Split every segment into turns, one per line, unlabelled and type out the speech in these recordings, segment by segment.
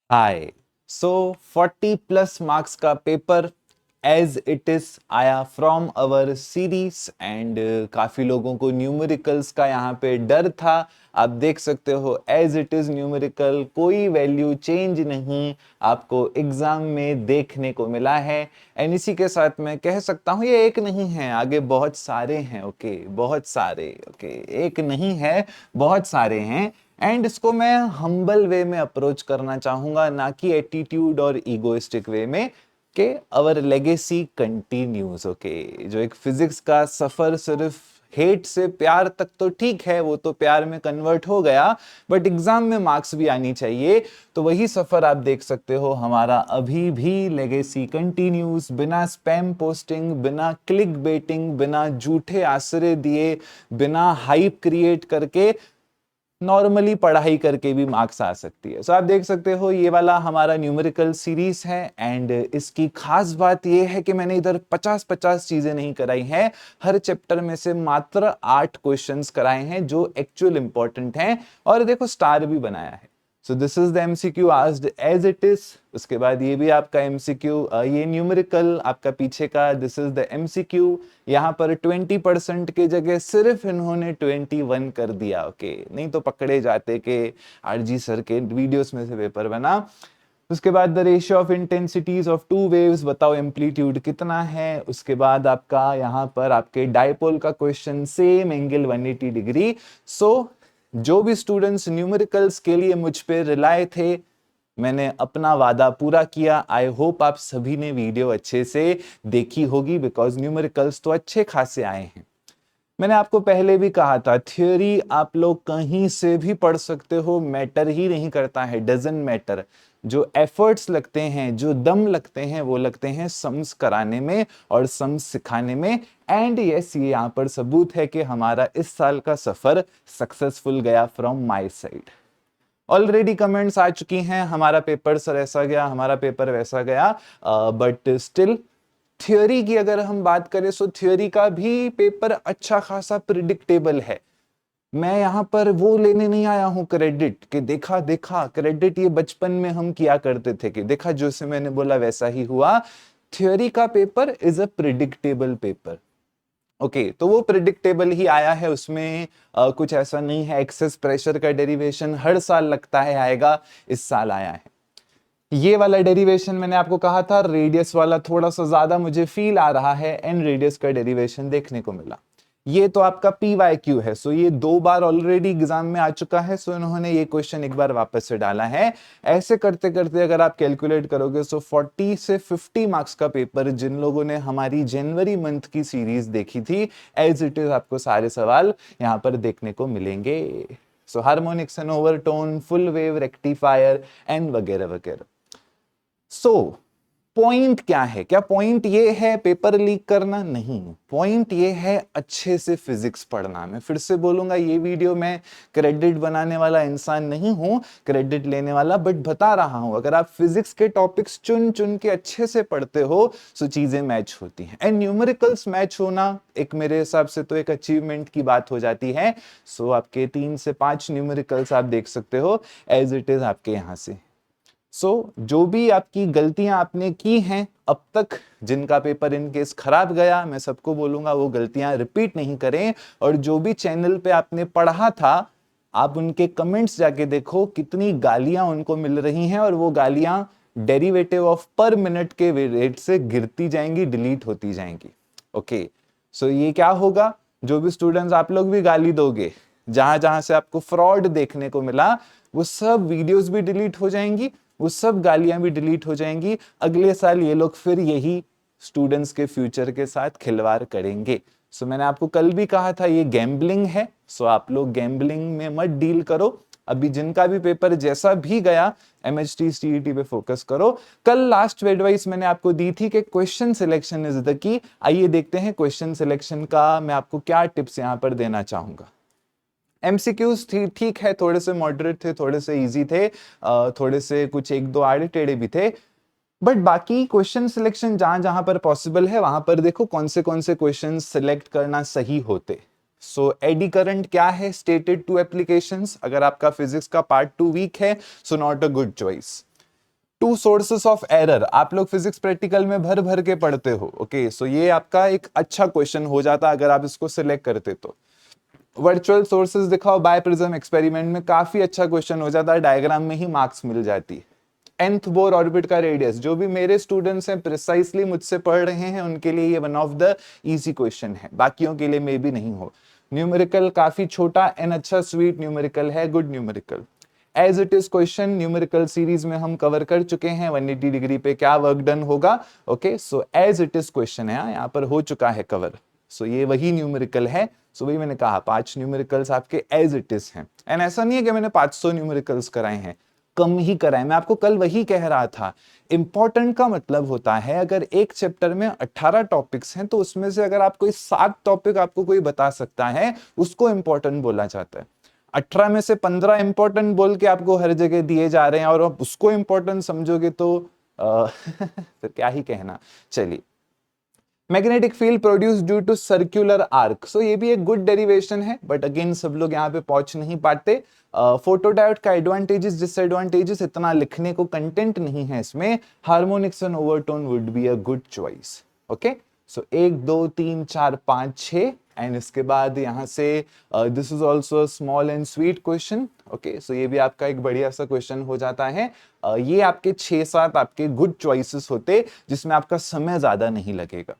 हाय। सो 40 plus marks का paper as it is आया from our series and काफी लोगों को न्यूमेरिकल्स का यहाँ पे डर था। आप देख सकते हो एज इट इज न्यूमेरिकल, कोई वैल्यू चेंज नहीं आपको एग्जाम में देखने को मिला है। एंड इसी के साथ मैं कह सकता हूँ ये एक नहीं है, आगे बहुत सारे हैं। ओके बहुत सारे, ओके एक नहीं है, बहुत सारे हैं। एंड इसको मैं हम्बल वे में अप्रोच करना चाहूंगा, ना कि एटीट्यूड और ईगोइस्टिक वे में कि अवर लेगेसी कंटिन्यूज। ओके जो एक फिजिक्स का सफर सिर्फ हेट से प्यार तक तो ठीक है, वो तो प्यार में कन्वर्ट हो गया, बट एग्जाम में मार्क्स भी आनी चाहिए। तो वही सफर आप देख सकते हो हमारा अभी भी लेगेसी कंटिन्यूज, बिना स्पैम पोस्टिंग, बिना क्लिक बेटिंग, बिना झूठे आश्रय दिए, बिना हाइप क्रिएट करके, नॉर्मली पढ़ाई करके भी मार्क्स आ सकती है। सो आप देख सकते हो ये वाला हमारा न्यूमेरिकल सीरीज है। एंड इसकी खास बात ये है कि मैंने इधर 50-50 चीजें नहीं कराई हैं, हर चैप्टर में से मात्र 8 क्वेश्चंस कराए हैं जो एक्चुअल इंपॉर्टेंट हैं, और देखो स्टार भी बनाया है। So this is the MCQ asked as it is. उसके बाद ये भी आपका एमसीक्यू, ये न्यूमेरिकल आपका पीछे का, दिस इज द एमसीक्यू। यहाँ पर 20% की जगह सिर्फ इन्होंने 21 कर दिया। ओके नहीं तो पकड़े जाते कि आरजी सर के वीडियोस में से पेपर बना। उसके बाद the ratio of intensities of two waves, बताओ एम्पलीट्यूड कितना है। उसके बाद आपका यहाँ पर आपके डायपोल का क्वेश्चन, सेम एंगल 180 डिग्री। सो जो भी स्टूडेंट्स न्यूमेरिकल्स के लिए मुझ पे रिलाय थे, मैंने अपना वादा पूरा किया। आई होप आप सभी ने वीडियो अच्छे से देखी होगी, बिकॉज न्यूमेरिकल्स तो अच्छे खासे आए हैं। मैंने आपको पहले भी कहा था थ्योरी आप लोग कहीं से भी पढ़ सकते हो, मैटर ही नहीं करता है, डजंट मैटर। जो एफर्ट्स लगते हैं, जो दम लगते हैं, वो लगते हैं सम्स कराने में और सम्स सिखाने में। एंड यस ये यहाँ पर सबूत है कि हमारा इस साल का सफर सक्सेसफुल गया from my side. Already comments आ चुकी हैं, हमारा पेपर सर ऐसा गया, हमारा पेपर वैसा गया, बट स्टिल थ्योरी की अगर हम बात करें तो थ्योरी का भी पेपर अच्छा खासा प्रिडिक्टेबल है। मैं यहां पर वो लेने नहीं आया हूं क्रेडिट कि देखा देखा, क्रेडिट ये बचपन में हम किया करते थे कि देखा जो से मैंने बोला वैसा ही हुआ। थ्योरी का paper is a predictable paper. Okay तो वो प्रिडिक्टेबल ही आया है, उसमें कुछ ऐसा नहीं है। एक्सेस प्रेशर का डेरिवेशन हर साल लगता है आएगा, इस साल आया है। ये वाला डेरिवेशन मैंने आपको कहा था, रेडियस वाला थोड़ा सा ज्यादा मुझे फील आ रहा है, एन रेडियस का डेरिवेशन देखने को मिला। ये तो आपका PYQ है, सो ये 2 बार ऑलरेडी एग्जाम में आ चुका है, सो इन्होंने ये क्वेश्चन एक बार वापस से डाला है। ऐसे करते करते अगर आप कैलकुलेट करोगे सो 40 से 50 मार्क्स का पेपर, जिन लोगों ने हमारी जनवरी मंथ की सीरीज देखी थी, एज इट इज आपको सारे सवाल यहाँ पर देखने को मिलेंगे। So harmonics and overtone, full wave, rectifier and वगैरह वगैरह। सो पॉइंट क्या है? क्या पॉइंट ये है पेपर लीक करना? नहीं, पॉइंट ये है अच्छे से फिजिक्स पढ़ना। मैं फिर से बोलूंगा, ये वीडियो में क्रेडिट बनाने वाला इंसान नहीं हूं, क्रेडिट लेने वाला, बट बता रहा हूं अगर आप फिजिक्स के टॉपिक्स चुन चुन के अच्छे से पढ़ते हो तो चीजें मैच होती हैं। एंड न्यूमेरिकल्स मैच होना एक मेरे हिसाब से तो एक अचीवमेंट की बात हो जाती है। सो आपके 3 से 5 न्यूमेरिकल्स आप देख सकते हो एज इट इज आपके यहां से। जो भी आपकी गलतियां आपने की हैं अब तक, जिनका पेपर इन केस खराब गया, मैं सबको बोलूंगा वो गलतियां रिपीट नहीं करें। और जो भी चैनल पे आपने पढ़ा था, आप उनके कमेंट्स जाके देखो कितनी गालियां उनको मिल रही हैं, और वो गालियां डेरिवेटिव ऑफ पर मिनट के रेट से गिरती जाएंगी, डिलीट होती जाएंगी। ओके सो ये क्या होगा, जो भी स्टूडेंट्स आप लोग भी गाली दोगे, जहां जहां से आपको फ्रॉड देखने को मिला, वो सब वीडियोस भी डिलीट हो जाएंगी, वो सब गालियां भी डिलीट हो जाएंगी। अगले साल ये लोग फिर यही स्टूडेंट्स के फ्यूचर के साथ खिलवाड़ करेंगे। सो मैंने आपको कल भी कहा था ये गैम्बलिंग है, सो आप लोग गैम्बलिंग में मत डील करो। अभी जिनका भी पेपर जैसा भी गया, MHT CET पे फोकस करो। कल लास्ट एडवाइस मैंने आपको दी थी कि question selection is the key. आइए देखते हैं क्वेश्चन सिलेक्शन का मैं आपको क्या टिप्स यहां पर देना चाहूंगा। एमसीक्यूज ठीक है, थोड़े से मॉडरेट थे, थोड़े से इजी थे, थोड़े से कुछ एक दो आड़े टेढ़े भी थे, बट बाकी क्वेश्चन सिलेक्शन जहां जहां पर पॉसिबल है वहां पर देखो कौन से क्वेश्चन सिलेक्ट करना सही होते। सो एडी करंट क्या है? Stated two applications. अगर आपका फिजिक्स का पार्ट 2 वीक है, so not a good choice. Two sources of error, आप लोग फिजिक्स प्रैक्टिकल में भर भर के पढ़ते हो। ओके सो ये आपका एक अच्छा क्वेश्चन हो जाता अगर आप इसको सिलेक्ट करते तो। वर्चुअल सोर्सेस दिखाओ बाय प्रिज्म एक्सपेरिमेंट में काफी अच्छा क्वेश्चन हो जाता है, डायग्राम में ही मार्क्स मिल जाती है। nth बोर ऑर्बिट का रेडियस, जो भी मेरे स्टूडेंट्स हैं प्रिसाइसली मुझसे पढ़ रहे हैं उनके लिए ये one of the easy question है, बाकियों के लिए मे भी नहीं हो। न्यूमेरिकल काफी छोटा एंड अच्छा स्वीट न्यूमेरिकल है, good numerical. As it is question numerical series में हम कवर कर चुके हैं 180 डिग्री पे क्या वर्क डन होगा। Okay so as it is question है, यहाँ पर हो चुका है कवर। सो ये वही न्यूमेरिकल है। सो वही मैंने कहा 5 न्यूमेरिकल्स आपके एज इट इज हैं। एंड ऐसा नहीं है कि मैंने 500 न्यूमेरिकल्स कराए हैं, कम ही कराए। मैं आपको कल वही कह रहा था, इंपॉर्टेंट का मतलब होता है अगर एक चैप्टर में 18 टॉपिक्स हैं तो उसमें से अगर आप कोई 7 टॉपिक आपको कोई बता सकता है उसको इंपॉर्टेंट बोला जाता है। 18 में से 15 इंपॉर्टेंट बोल के आपको हर जगह दिए जा रहे हैं और आप उसको इंपॉर्टेंट समझोगे तो फिर क्या ही कहना। चलिए, magnetic field produce due to circular arc, so ये भी एक गुड डेरिवेशन है बट अगेन सब लोग यहाँ पे पहुंच नहीं पाते। फोटोडायोड का एडवांटेजेस डिसएडवांटेजेस इतना लिखने को कंटेंट नहीं है इसमें। Harmonics and overtone would be a good choice. Okay so 1 2 3 4 5 6 and इसके बाद यहाँ से this is also small and sweet question. Okay so ये भी आपका एक बढ़िया सा क्वेश्चन हो जाता है। ये आपके 6-7 आपके गुड चॉइसेस होते जिसमें आपका समय ज्यादा नहीं लगेगा।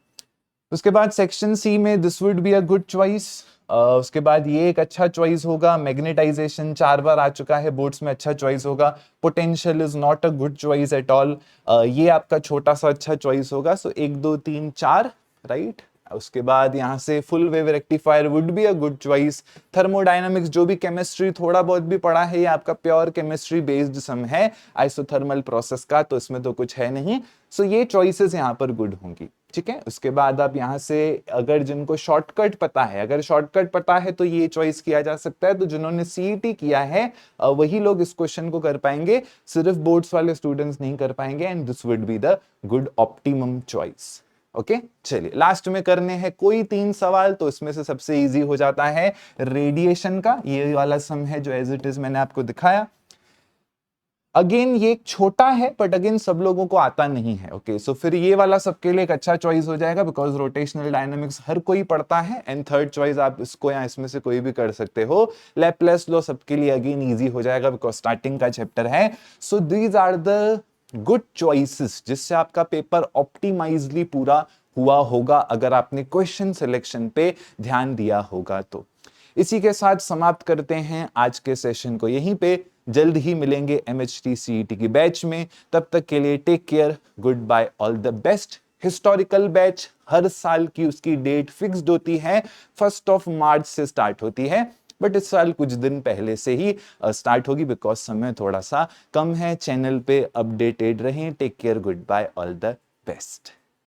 उसके बाद सेक्शन सी में this would be a good choice. उसके बाद ये एक अच्छा चॉइस होगा। मैग्नेटाइजेशन 4 बार आ चुका है बोर्ड्स में, अच्छा चॉइस होगा। Potential is not a good choice at all, ये आपका छोटा सा अच्छा चॉइस होगा। सो 1 2 3 4 राइट। उसके बाद यहाँ से full wave rectifier would be a good choice. Thermodynamics जो भी केमिस्ट्री थोड़ा बहुत भी पढ़ा है ये आपका प्योर केमिस्ट्री बेस्ड सम है आइसोथर्मल प्रोसेस का, तो इसमें तो कुछ है नहीं। सो ये चॉइसेस यहाँ पर गुड होंगी। ठीक है, उसके बाद आप यहाँ से अगर जिनको शॉर्टकट पता है, अगर शॉर्टकट पता है तो ये चॉइस किया जा सकता है। तो जिन्होंने सीईटी किया है वही लोग इस क्वेश्चन को कर पाएंगे, सिर्फ बोर्ड्स वाले स्टूडेंट्स नहीं कर पाएंगे। And this would be the good optimum choice. Okay चलिए, लास्ट में करने हैं कोई 3 सवाल। तो इसमें से सबसे इजी हो जाता है रेडिएशन का, ये वाला सम है जो एज इट इज मैंने आपको दिखाया। अगेन ये छोटा है बट अगेन सब लोगों को आता नहीं है। ओके सो फिर ये वाला सबके लिए एक अच्छा चॉइस हो जाएगा बिकॉज रोटेशनल डायनामिक्स हर कोई पढ़ता है। एंड थर्ड चॉइस आप इसको या इसमें से कोई भी कर सकते हो। लैपलेस लॉ सबके लिए अगेन इजी हो जाएगा बिकॉज स्टार्टिंग का चैप्टर है। So these are the good choices जिससे आपका पेपर ऑप्टिमाइजली पूरा हुआ होगा अगर आपने क्वेश्चन सिलेक्शन पे ध्यान दिया होगा तो। इसी के साथ समाप्त करते हैं आज के सेशन को यहीं पे। जल्द ही मिलेंगे MHT CET की बैच में, तब तक के लिए take care, good bye, all the best. Historical batch हर साल की उसकी डेट फिक्स्ड होती है, 1 मार्च से स्टार्ट होती है बट इस साल कुछ दिन पहले से ही स्टार्ट होगी बिकॉज समय थोड़ा सा कम है। चैनल पे अपडेटेड रहें। Take care, good bye, all the best.